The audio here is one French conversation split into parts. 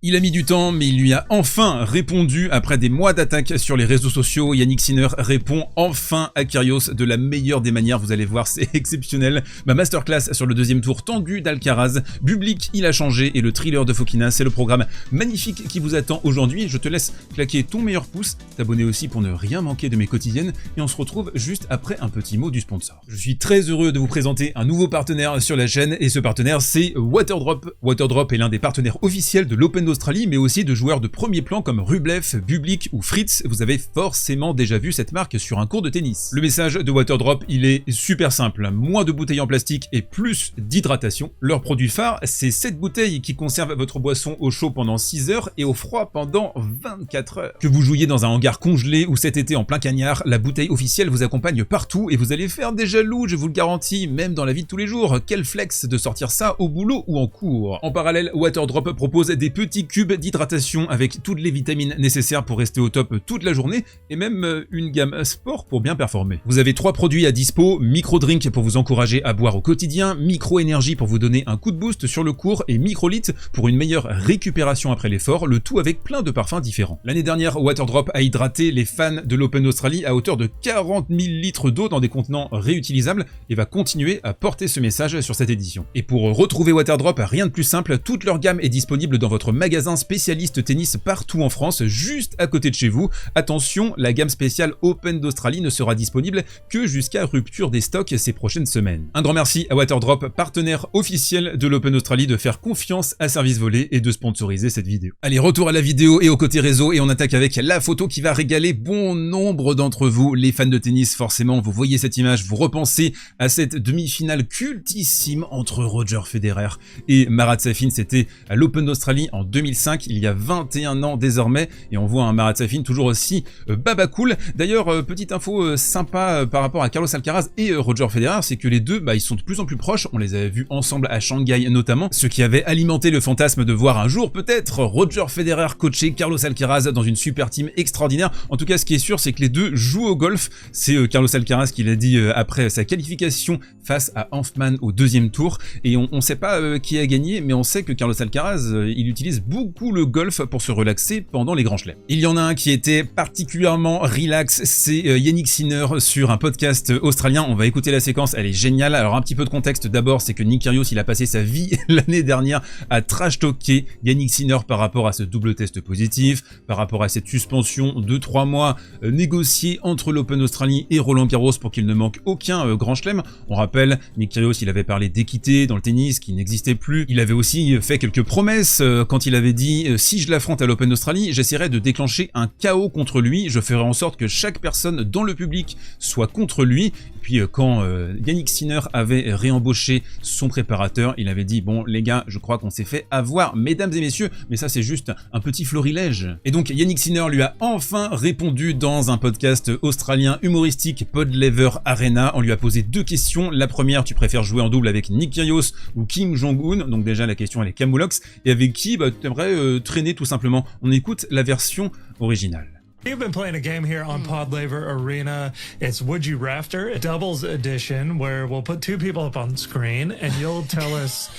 Il a mis du temps, mais il lui a enfin répondu après des mois d'attaques sur les réseaux sociaux. Yannick Sinner répond enfin à Kyrgios de la meilleure des manières. Vous allez voir, c'est exceptionnel. Ma masterclass sur le deuxième tour tendu d'Alcaraz. Bublik, il a changé et le thriller de Fokina, c'est le programme magnifique qui vous attend aujourd'hui. Je te laisse claquer ton meilleur pouce, t'abonner aussi pour ne rien manquer de mes quotidiennes et on se retrouve juste après un petit mot du sponsor. Je suis très heureux de vous présenter un nouveau partenaire sur la chaîne et ce partenaire c'est Waterdrop. Waterdrop est l'un des partenaires officiels de l'Open d'Australie, mais aussi de joueurs de premier plan comme Rublev, Bublik ou Fritz. Vous avez forcément déjà vu cette marque sur un court de tennis. Le message de Waterdrop, il est super simple. Moins de bouteilles en plastique et plus d'hydratation. Leur produit phare, c'est cette bouteille qui conserve votre boisson au chaud pendant 6 heures et au froid pendant 24 heures. Que vous jouiez dans un hangar congelé ou cet été en plein cagnard, la bouteille officielle vous accompagne partout et vous allez faire des jaloux, je vous le garantis, même dans la vie de tous les jours. Quel flex de sortir ça au boulot ou en cours. En parallèle, Waterdrop propose des petits cubes d'hydratation avec toutes les vitamines nécessaires pour rester au top toute la journée et même une gamme sport pour bien performer. Vous avez 3 produits à dispo, Micro Drink pour vous encourager à boire au quotidien, Micro Énergie pour vous donner un coup de boost sur le court et Micro Lit pour une meilleure récupération après l'effort, le tout avec plein de parfums différents. L'année dernière, Waterdrop a hydraté les fans de l'Open d'Australie à hauteur de 40 000 litres d'eau dans des contenants réutilisables et va continuer à porter ce message sur cette édition. Et pour retrouver Waterdrop, rien de plus simple, toute leur gamme est disponible dans votre magasin spécialiste tennis partout en France, juste à côté de chez vous. Attention, la gamme spéciale Open d'Australie ne sera disponible que jusqu'à rupture des stocks ces prochaines semaines. Un grand merci à Waterdrop, partenaire officiel de l'Open d'Australie, de faire confiance à Service Volé et de sponsoriser cette vidéo. Allez, retour à la vidéo et au côté réseau et on attaque avec la photo qui va régaler bon nombre d'entre vous, les fans de tennis. Forcément, vous voyez cette image, vous repensez à cette demi-finale cultissime entre Roger Federer et Marat Safin. C'était à l'Open d'Australie en 2005, il y a 21 ans désormais, et on voit un Marat Safin toujours aussi baba cool. D'ailleurs, petite info sympa par rapport à Carlos Alcaraz et Roger Federer, c'est que les deux, ils sont de plus en plus proches, on les avait vus ensemble à Shanghai notamment, ce qui avait alimenté le fantasme de voir un jour peut-être Roger Federer coacher Carlos Alcaraz dans une super team extraordinaire. En tout cas, ce qui est sûr, c'est que les deux jouent au golf. C'est Carlos Alcaraz qui l'a dit après sa qualification face à Hanfmann au deuxième tour, et on sait pas qui a gagné, mais on sait que Carlos Alcaraz, il utilise beaucoup le golf pour se relaxer pendant les grands chelems. Il y en a un qui était particulièrement relax, c'est Yannick Sinner sur un podcast australien. On va écouter la séquence, elle est géniale. Alors un petit peu de contexte d'abord, c'est que Nick Kyrgios, il a passé sa vie l'année dernière à trash-talker Yannick Sinner par rapport à ce double test positif, par rapport à cette suspension de 3 mois négociée entre l'Open d'Australie et Roland Garros pour qu'il ne manque aucun grand chelem. On rappelle, Nick Kyrgios, il avait parlé d'équité dans le tennis qui n'existait plus. Il avait aussi fait quelques promesses quand il avait dit si je l'affronte à l'Open d'Australie, j'essaierai de déclencher un chaos contre lui, je ferai en sorte que chaque personne dans le public soit contre lui. Et puis quand Yannick Sinner avait réembauché son préparateur, il avait dit bon les gars, je crois qu'on s'est fait avoir mesdames et messieurs, mais ça c'est juste un petit florilège. Et donc Yannick Sinner lui a enfin répondu dans un podcast australien humoristique Pod Lever Arena. On lui a posé 2 questions. La première, tu préfères jouer en double avec Nick Kyrgios ou Kim Jong-un? Donc déjà la question elle est camoulox. Et avec qui tu aimerais traîner tout simplement? On écoute la version originale. You've been playing a game here on Pod Lever Arena. It's Would You Rafter, a doubles edition, where we'll put 2 people up on screen and you'll tell us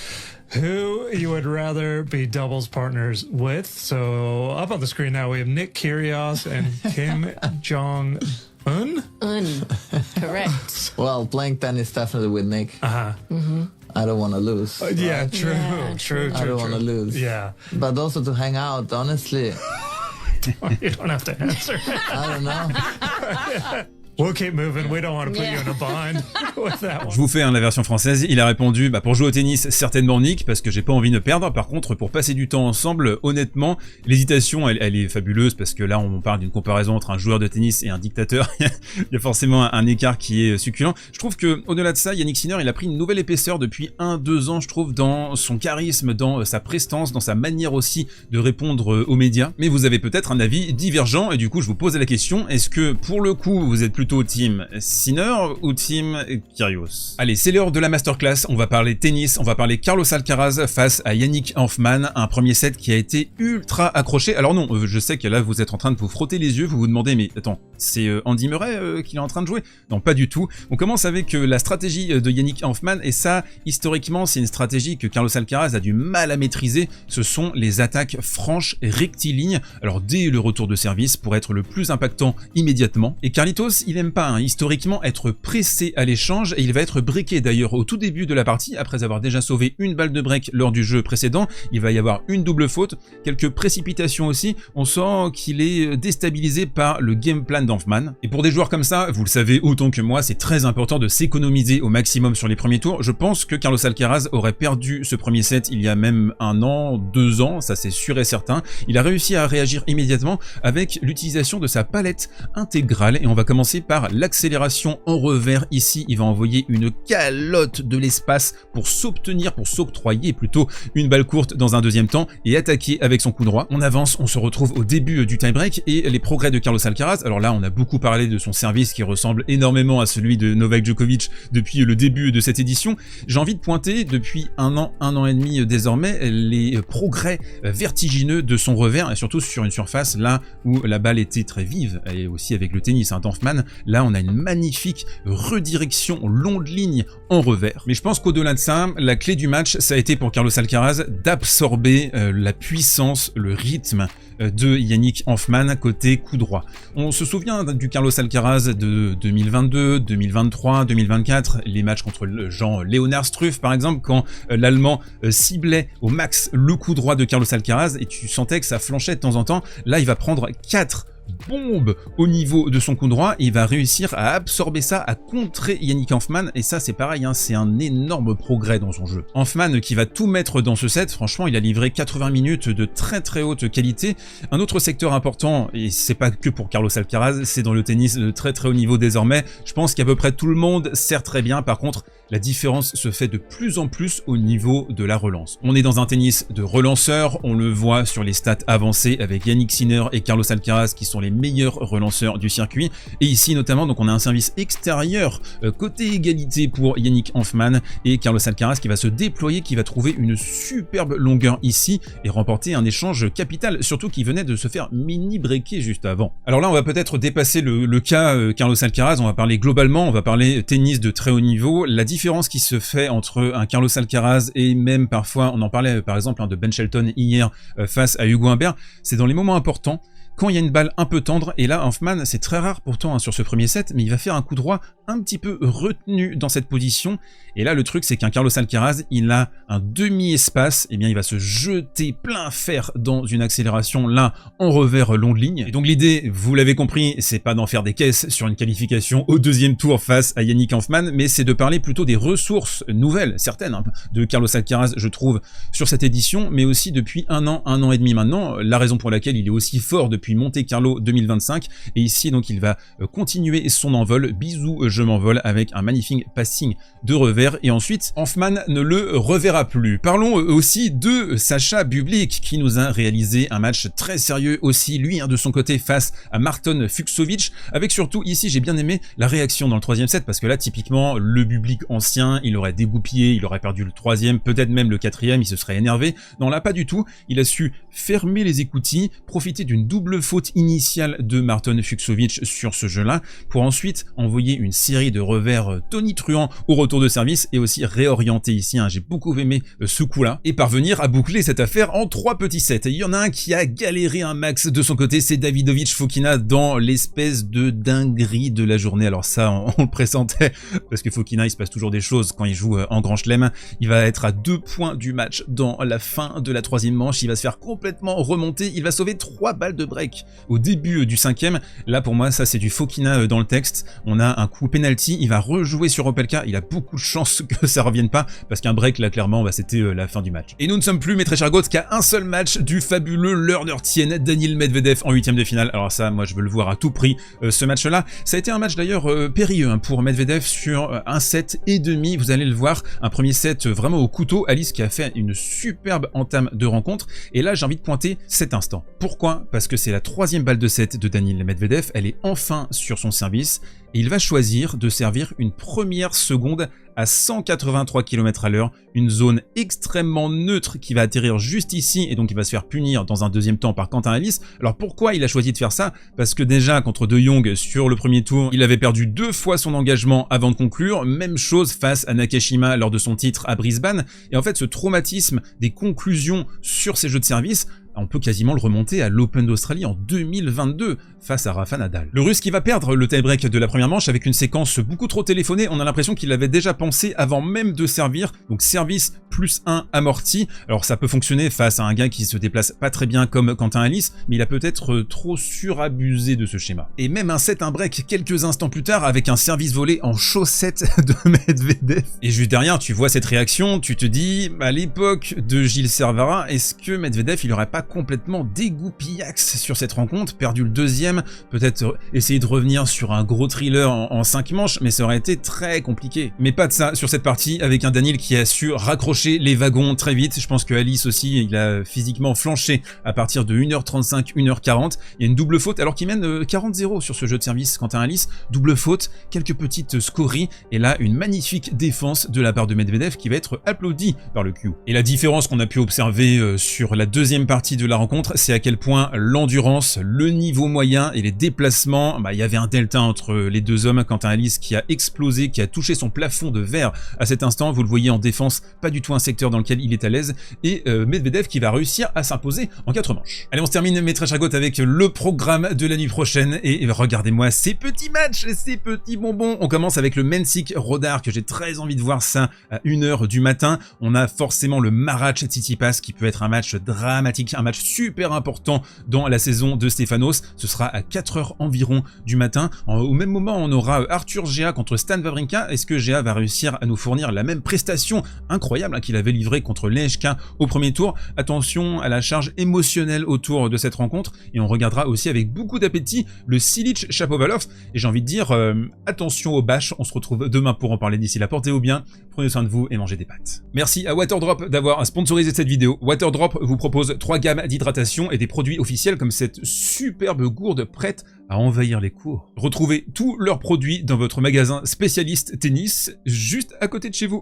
who you would rather be doubles partners with. So up on the screen now we have Nick Kyrgios and Kim Jong-un. Correct. Well, playing tennis definitely with Nick. Uh-huh. Mm-hmm. I don't want to lose. Yeah, true, Yeah, true. I don't want to lose. Yeah. But also to hang out, honestly. You don't have to answer. I don't know. We'll keep moving. We don't want to put you in a bind with that one. Je vous fais la version française. Il a répondu pour jouer au tennis certainement Nick parce que j'ai pas envie de perdre. Par contre pour passer du temps ensemble, honnêtement l'hésitation elle est fabuleuse parce que là on parle d'une comparaison entre un joueur de tennis et un dictateur. Il y a forcément un écart qui est succulent. Je trouve que au-delà de ça, Yannick Sinner il a pris une nouvelle épaisseur depuis 1-2 ans je trouve dans son charisme, dans sa prestance, dans sa manière aussi de répondre aux médias. Mais vous avez peut-être un avis divergent et du coup je vous pose la question, est-ce que pour le coup vous êtes plutôt plutôt team Sinner ou team Kyrgios? Allez, c'est l'heure de la masterclass, on va parler tennis, on va parler Carlos Alcaraz face à Yannick Hanfmann, un premier set qui a été ultra accroché. Alors non, je sais que là vous êtes en train de vous frotter les yeux, vous vous demandez mais attends, c'est Andy Murray qu'il est en train de jouer? Non, pas du tout. On commence avec la stratégie de Yannick Hanfmann, et ça, historiquement, c'est une stratégie que Carlos Alcaraz a du mal à maîtriser, ce sont les attaques franches et rectilignes, alors dès le retour de service pour être le plus impactant immédiatement. Et Carlitos, il aime pas historiquement être pressé à l'échange, et il va être breaké d'ailleurs au tout début de la partie, après avoir déjà sauvé une balle de break lors du jeu précédent. Il va y avoir une double faute, quelques précipitations aussi, on sent qu'il est déstabilisé par le game plan d'Hanfmann. Et pour des joueurs comme ça, vous le savez autant que moi, c'est très important de s'économiser au maximum sur les premiers tours. Je pense que Carlos Alcaraz aurait perdu ce premier set il y a même 1 an, 2 ans, ça c'est sûr et certain. Il a réussi à réagir immédiatement avec l'utilisation de sa palette intégrale, et on va commencer par l'accélération en revers. Ici, il va envoyer une calotte de l'espace pour s'octroyer plutôt une balle courte dans un deuxième temps et attaquer avec son coup droit. On avance, on se retrouve au début du tie-break et les progrès de Carlos Alcaraz. Alors là, on a beaucoup parlé de son service qui ressemble énormément à celui de Novak Djokovic depuis le début de cette édition. J'ai envie de pointer depuis 1 an et demi désormais les progrès vertigineux de son revers, et surtout sur une surface là où la balle était très vive, et aussi avec le tennis d'Hanfmann. Là, on a une magnifique redirection longue ligne en revers. Mais je pense qu'au-delà de ça, la clé du match, ça a été pour Carlos Alcaraz d'absorber la puissance, le rythme de Yannick Hanfmann côté coup droit. On se souvient du Carlos Alcaraz de 2022, 2023, 2024, les matchs contre le Jean-Léonard Struff par exemple, quand l'Allemand ciblait au max le coup droit de Carlos Alcaraz et tu sentais que ça flanchait de temps en temps. Là, il va prendre 4 bombe au niveau de son coup droit, et il va réussir à absorber ça, à contrer Yannick Hanfmann, et ça c'est pareil, c'est un énorme progrès dans son jeu. Hanfmann qui va tout mettre dans ce set, franchement il a livré 80 minutes de très très haute qualité. Un autre secteur important, et c'est pas que pour Carlos Alcaraz, c'est dans le tennis de très très haut niveau désormais, je pense qu'à peu près tout le monde sert très bien, par contre la différence se fait de plus en plus au niveau de la relance. On est dans un tennis de relanceurs, on le voit sur les stats avancées avec Yannick Sinner et Carlos Alcaraz qui sont les meilleurs relanceurs du circuit, et ici notamment donc on a un service extérieur côté égalité pour Yannick Hanfmann, et Carlos Alcaraz qui va se déployer, qui va trouver une superbe longueur ici et remporter un échange capital, surtout qu'il venait de se faire mini-breaker juste avant. Alors là on va peut-être dépasser le cas Carlos Alcaraz, on va parler globalement, on va parler tennis de très haut niveau. La différence qui se fait entre un Carlos Alcaraz et même parfois, on en parlait par exemple de Ben Shelton hier face à Hugo Humbert, c'est dans les moments importants, quand il y a une balle un peu tendre, et là Hanfmann, c'est très rare pourtant sur ce premier set, mais il va faire un coup droit un petit peu retenu dans cette position, et là le truc c'est qu'un Carlos Alcaraz, il a un demi-espace, et bien il va se jeter plein fer dans une accélération là en revers longue ligne, et donc l'idée, vous l'avez compris, c'est pas d'en faire des caisses sur une qualification au deuxième tour face à Yannick Hanfmann, mais c'est de parler plutôt des ressources nouvelles, certaines, de Carlos Alcaraz je trouve sur cette édition, mais aussi depuis 1 an et demi maintenant, la raison pour laquelle il est aussi fort depuis Monte Carlo 2025, et ici donc il va continuer son envol. Bisous, je m'envole, avec un magnifique passing de revers, et ensuite Hanfmann ne le reverra plus. Parlons aussi de Sacha Bublik qui nous a réalisé un match très sérieux aussi lui de son côté face à Marton Fucsovics, avec surtout ici j'ai bien aimé la réaction dans le 3e set, parce que là typiquement le Bublik ancien il aurait dégoupillé, il aurait perdu le 3e, peut-être même le 4e, il se serait énervé. Non là pas du tout, il a su fermer les écoutilles, profiter d'une double faute initiale de Marton Fucsovics sur ce jeu-là, pour ensuite envoyer une série de revers tonitruants au retour de service, et aussi réorienter ici, j'ai beaucoup aimé ce coup-là, et parvenir à boucler cette affaire en 3 petits sets. Et il y en a un qui a galéré un max de son côté, c'est Davidovich Fokina dans l'espèce de dinguerie de la journée. Alors ça, on le pressentait, parce que Fokina, il se passe toujours des choses quand il joue en Grand Chelem. Il va être à 2 points du match dans la fin de la 3e manche, il va se faire complètement remonter, il va sauver 3 balles de break au début du 5e. Là pour moi ça c'est du Fokina dans le texte. On a un coup penalty, il va rejouer sur Opelka, il a beaucoup de chance que ça revienne pas, parce qu'un break là clairement c'était la fin du match. Et nous ne sommes plus, mes très chers Goats, qu'à un seul match du fabuleux leurner Tien Daniil Medvedev en 8e de finale. Alors ça moi je veux le voir à tout prix, ce match là. Ça a été un match d'ailleurs périlleux pour Medvedev sur un set et demi, vous allez le voir, un premier set vraiment au couteau, Alice qui a fait une superbe entame de rencontre, et là j'ai envie de pointer cet instant. Pourquoi? Parce que c'est c'est la 3e balle de set de Daniil Medvedev, elle est enfin sur son service, et il va choisir de servir une première seconde à 183 km/h, une zone extrêmement neutre qui va atterrir juste ici, et donc il va se faire punir dans un deuxième temps par Quentin Halys. Alors pourquoi il a choisi de faire ça? Parce que déjà contre De Jong sur le premier tour, il avait perdu 2 fois son engagement avant de conclure, même chose face à Nakashima lors de son titre à Brisbane, et en fait ce traumatisme des conclusions sur ces jeux de service, on peut quasiment le remonter à l'Open d'Australie en 2022 face à Rafa Nadal. Le Russe qui va perdre le tie-break de la première manche avec une séquence beaucoup trop téléphonée, on a l'impression qu'il l'avait déjà pensé avant même de servir, donc service plus 1 amorti. Alors ça peut fonctionner face à un gars qui se déplace pas très bien comme Quentin Halys, mais il a peut-être trop surabusé de ce schéma. Et même un set, un break quelques instants plus tard avec un service volé en chaussettes de Medvedev. Et juste derrière, tu vois cette réaction, tu te dis, à l'époque de Gilles Servara, est-ce que Medvedev il aurait pas complètement dégouppillax sur cette rencontre, perdu le deuxième, peut-être essayer de revenir sur un gros thriller en 5 manches, mais ça aurait été très compliqué. Mais pas de ça sur cette partie, avec un Daniil qui a su raccrocher les wagons très vite. Je pense que Halys aussi, il a physiquement flanché à partir de 1h35, 1h40. Il y a une double faute, alors qu'il mène 40-0 sur ce jeu de service. Quentin Halys, double faute, quelques petites scories, et là, une magnifique défense de la part de Medvedev qui va être applaudie par le Q. Et la différence qu'on a pu observer sur la deuxième partie de la rencontre, c'est à quel point l'endurance, le niveau moyen et les déplacements, il y avait un delta entre les deux hommes. Quentin Halys qui a explosé, qui a touché son plafond de verre à cet instant, vous le voyez en défense, pas du tout un secteur dans lequel il est à l'aise, et Medvedev qui va réussir à s'imposer en 4 manches. Allez, on se termine mes très chers goths avec le programme de la nuit prochaine, et regardez-moi ces petits matchs, ces petits bonbons. On commence avec le Mensik Rodar, que j'ai très envie de voir ça à 1h du matin. On a forcément le Marat Tsitsipas qui peut être un match dramatique, un match super important dans la saison de Stefanos. Ce sera à 4h environ du matin. Au même moment, on aura Arthur Gea contre Stan Wawrinka. Est-ce que Gea va réussir à nous fournir la même prestation incroyable qu'il avait livrée contre Lehečka au premier tour? Attention à la charge émotionnelle autour de cette rencontre, et on regardera aussi avec beaucoup d'appétit le Cilic-Shapovalov, et j'ai envie de dire attention aux bâches. On se retrouve demain pour en parler. D'ici là, portez-vous bien, prenez soin de vous et mangez des pâtes. Merci à Waterdrop d'avoir sponsorisé cette vidéo. Waterdrop vous propose 3 gammes d'hydratation et des produits officiels comme cette superbe gourde prête à envahir les cours. Retrouvez tous leurs produits dans votre magasin spécialiste tennis juste à côté de chez vous.